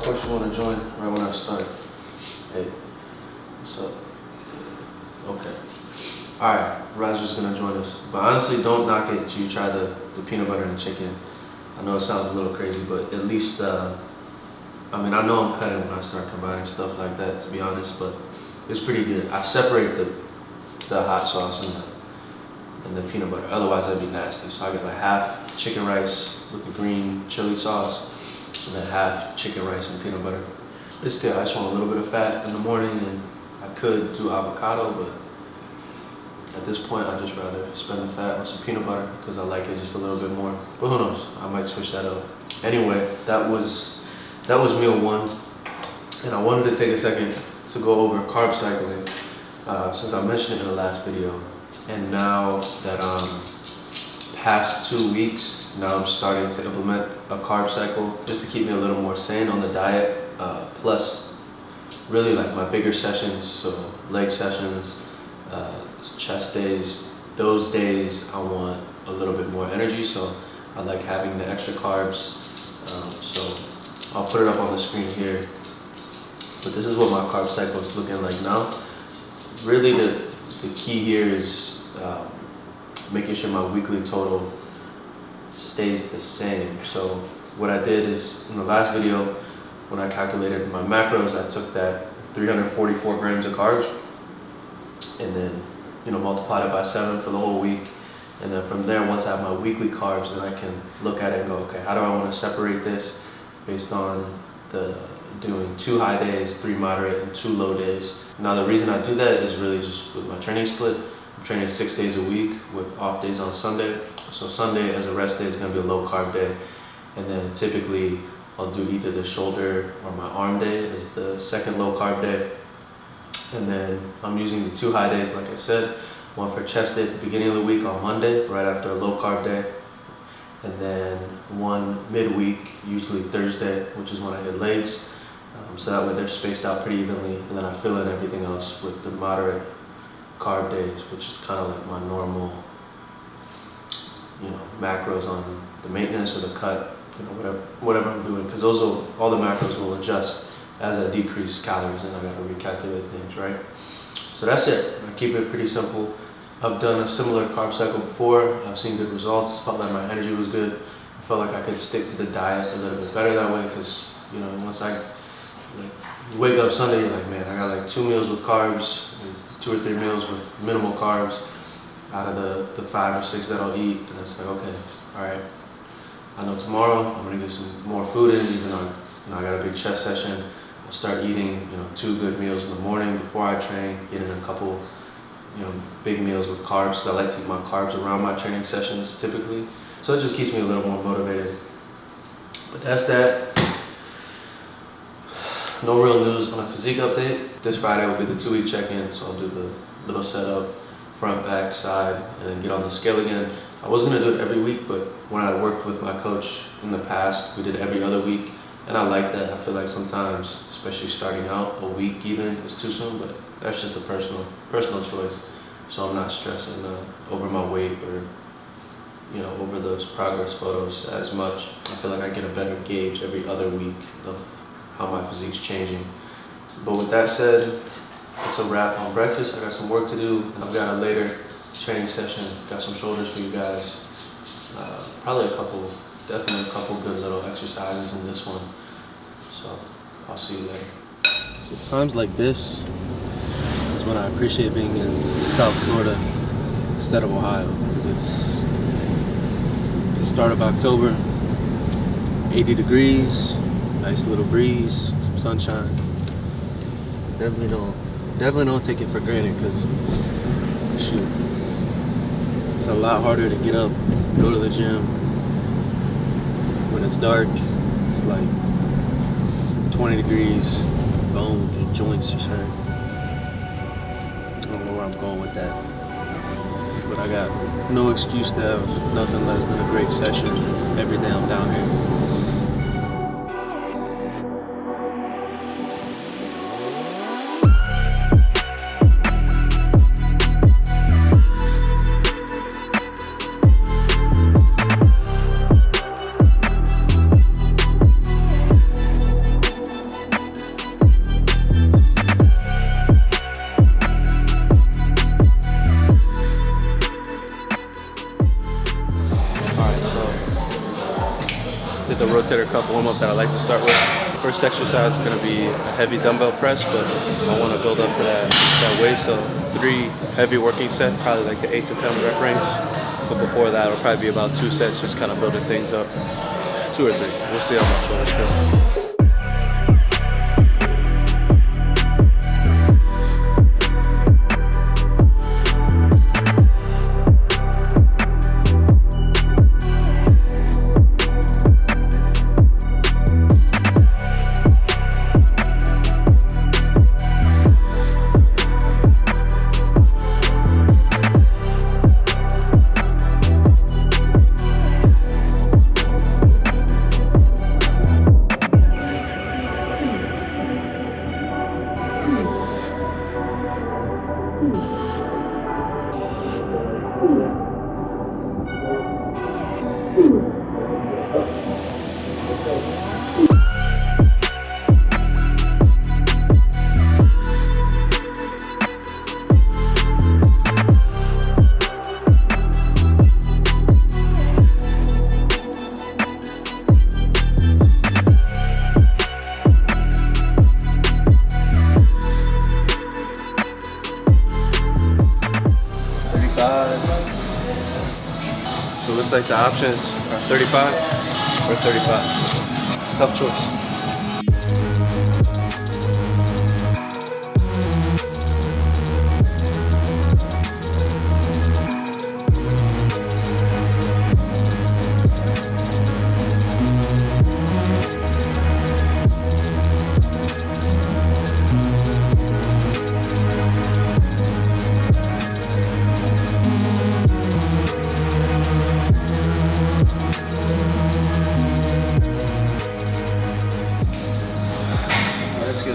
course you want to join right when I start. Hey, what's up? Okay. Alright, Roger's gonna join us. But honestly, don't knock it till you try the peanut butter and chicken. I know it sounds a little crazy, but at least, I mean, I know I'm cutting when I start combining stuff like that, to be honest, but it's pretty good. I separate the hot sauce and the peanut butter. Otherwise, that'd be nasty. So I get like half chicken rice with the green chili sauce, and then half chicken rice and peanut butter. It's good. I just want a little bit of fat in the morning, and I could do avocado, but at this point, I'd just rather spend the fat on some peanut butter because I like it just a little bit more. But who knows? I might switch that up. Anyway, that was meal one, and I wanted to take a second to go over carb cycling since I mentioned it in the last video. And now that I'm past 2 weeks, now I'm starting to implement a carb cycle just to keep me a little more sane on the diet. Plus, really like my bigger sessions, so leg sessions, chest days, those days I want a little bit more energy, so I like having the extra carbs. So I'll put it up on the screen here. But this is what my carb cycle is looking like now. Really the key here is making sure my weekly total stays the same. So what I did is in the last video, when I calculated my macros, I took that 344 grams of carbs and then multiplied it by 7 for the whole week. And then from there, once I have my weekly carbs, then I can look at it and go, okay, how do I want to separate this based on doing 2 high days, 3 moderate, and 2 low days. Now the reason I do that is really just with my training split. I'm training 6 days a week with off days on Sunday. So Sunday as a rest day is going to be a low carb day. And then typically I'll do either the shoulder or my arm day as the second low carb day. And then I'm using the 2 high days, like I said, one for chest day at the beginning of the week on Monday, right after a low carb day. And then one midweek, usually Thursday, which is when I hit legs. So that way they're spaced out pretty evenly. And then I fill in everything else with the moderate carb days, which is kind of like my normal, macros on the maintenance or the cut, whatever I'm doing. Because all the macros will adjust as I decrease calories, and I gotta recalculate things, right? So that's it. I keep it pretty simple. I've done a similar carb cycle before. I've seen good results. Felt like my energy was good. I felt like I could stick to the diet a little bit better that way because, once you wake up Sunday, you're like, man, I got like 2 meals with carbs, and 2 or 3 meals with minimal carbs out of the 5 or 6 that I'll eat. And it's like, okay, all right. I know tomorrow I'm gonna get some more food in, even though I got a big chest session. I'll start eating, 2 good meals in the morning before I train, getting a couple, big meals with carbs, because I like to eat my carbs around my training sessions typically. So it just keeps me a little more motivated. But that's that. No real news on a physique update. This Friday will be the 2-week check-in, so I'll do the little setup, front, back, side, and then get on the scale again. I was gonna do it every week, but when I worked with my coach in the past, we did every other week. And I like that. I feel like sometimes, especially starting out, a week even is too soon, but that's just a personal choice. So I'm not stressing over my weight or, over those progress photos as much. I feel like I get a better gauge every other week of how my physique's changing. But with that said, it's a wrap on breakfast. I got some work to do. I've got a later training session. Got some shoulders for you guys. Probably definitely a couple good little exercises in this one. So I'll see you later. So times like this is when I appreciate being in South Florida instead of Ohio, because it's the start of October, 80 degrees, nice little breeze, some sunshine. Definitely don't take it for granted, because shoot, it's a lot harder to get up, go to the gym when it's dark. It's like 20 degrees, bones and joints just hurt. I don't know where I'm going with that, but I got no excuse to have nothing less than a great session every day I'm down here. cuff warm up that I like to start with. First exercise is going to be a heavy dumbbell press, but I want to build up to that weight. So 3 heavy working sets, probably like the 8 to 10 rep range. But before that, it'll probably be about 2 sets, just kind of building things up. 2 or 3. We'll see how much we'll go. So it looks like the options are 35 or 35. Tough choice.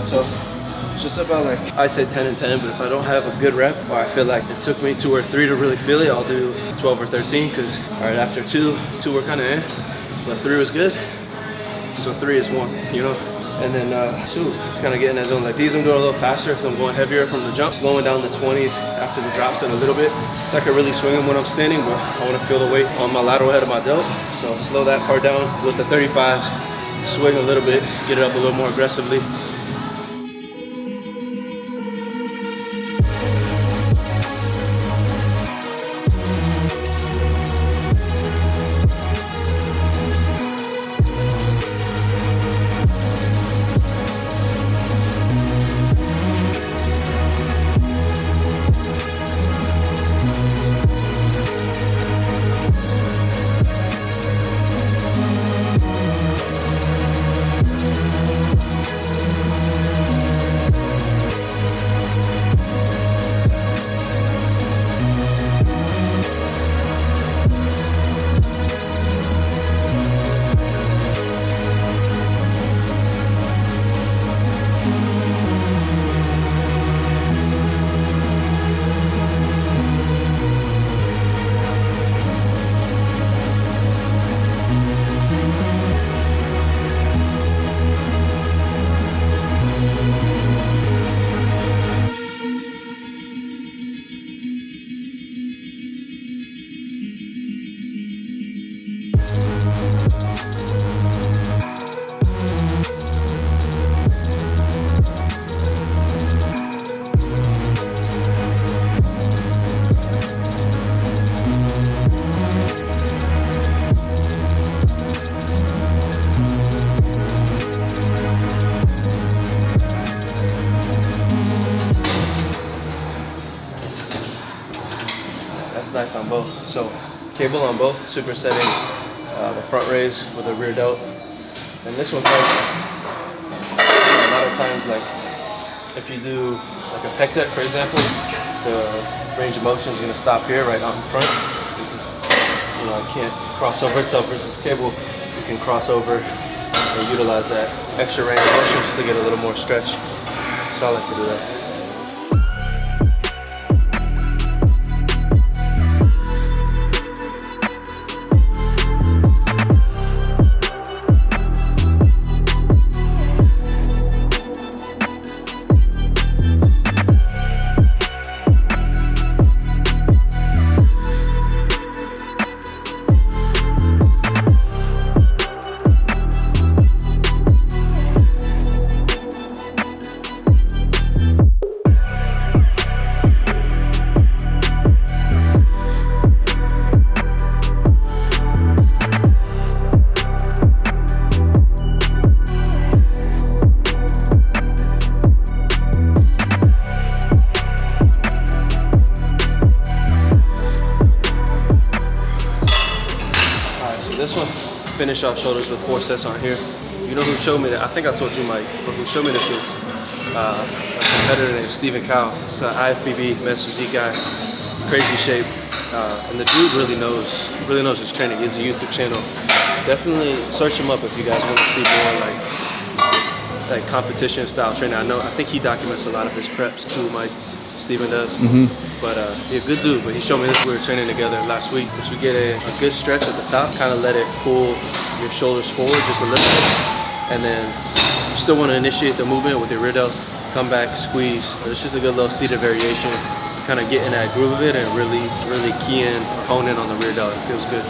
So it's just about like, I say 10 and 10, but if I don't have a good rep, or I feel like it took me 2 or 3 to really feel it, I'll do 12 or 13, because all right, after 2 were kind of but 3 was good, so 3 is 1, you know? And then it's kind of getting that zone. Like these I'm doing a little faster because I'm going heavier from the jump, slowing down the 20s after the drops in a little bit, so I can really swing them when I'm standing, but I want to feel the weight on my lateral head of my delt, so slow that part down with the 35s, swing a little bit, get it up a little more aggressively. Nice on both. So cable on both, supersetting the front raise with a rear delt. And this one's nice. A lot of times, like if you do like a pec deck, for example, the range of motion is going to stop here right out in front because I can't cross over itself versus cable. You can cross over and utilize that extra range of motion just to get a little more stretch. So I like to do that. finish off shoulders with 4 sets on here. You know who showed me that? I think I told you, Mike, but who showed me this was a competitor named Stephen Cow. It's an IFBB men's physique guy, crazy shape, and the dude really knows his training. He has a YouTube channel. Definitely search him up if you guys want to see more like competition style training. I think he documents a lot of his preps too, Mike. Stephen does. But he's a good dude. But he showed me this. We were training together last week. But you get a good stretch at the top, kind of let it pull your shoulders forward just a little bit, and then you still want to initiate the movement with your rear delt. Come back, squeeze. It's just a good little seated variation. Kind of get in that groove of it and really key in, hone in on the rear delt. It feels good.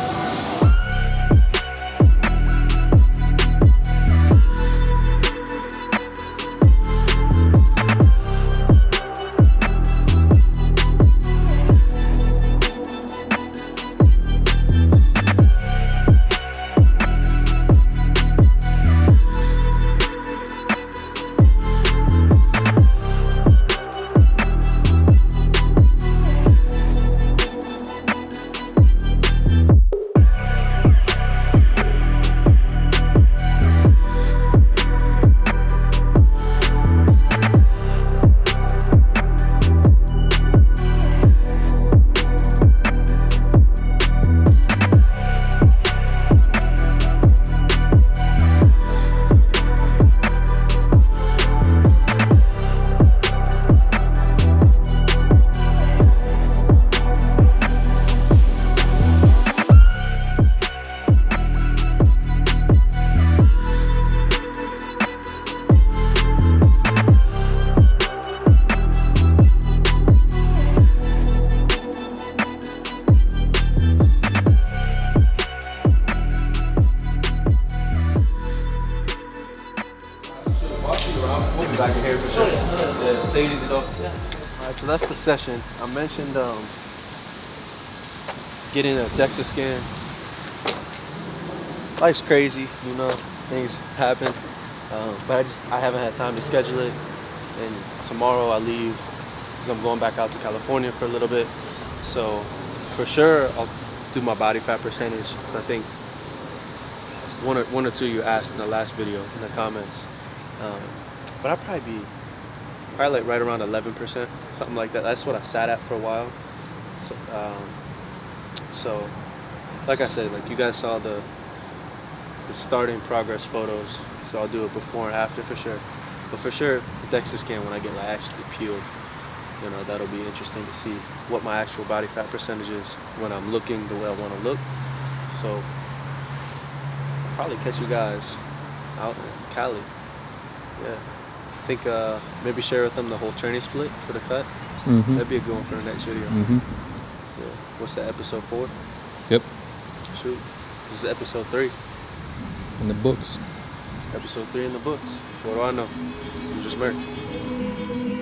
Back in here for sure. Yeah, take it easy though. Alright, so that's the session. I mentioned getting a DEXA scan. Life's crazy, you know, things happen. But I haven't had time to schedule it. And tomorrow I leave because I'm going back out to California for a little bit. So for sure I'll do my body fat percentage. So I think one or two you asked in the last video in the comments. But I'd probably be like right around 11%, something like that. That's what I sat at for a while. So like I said, like you guys saw the starting progress photos. So I'll do it before and after for sure. But for sure, the DEXA scan when I get like actually peeled, you know, that'll be interesting to see what my actual body fat percentage is when I'm looking the way I want to look. So I'll probably catch you guys out in Cali. Yeah. I think maybe share with them the whole training split for the cut. That'd be a good one for the next video. Yeah. What's that, episode 4? Yep. Shoot. This is episode 3. In the books. Episode 3 in the books. What do I know? I'm JustMerk.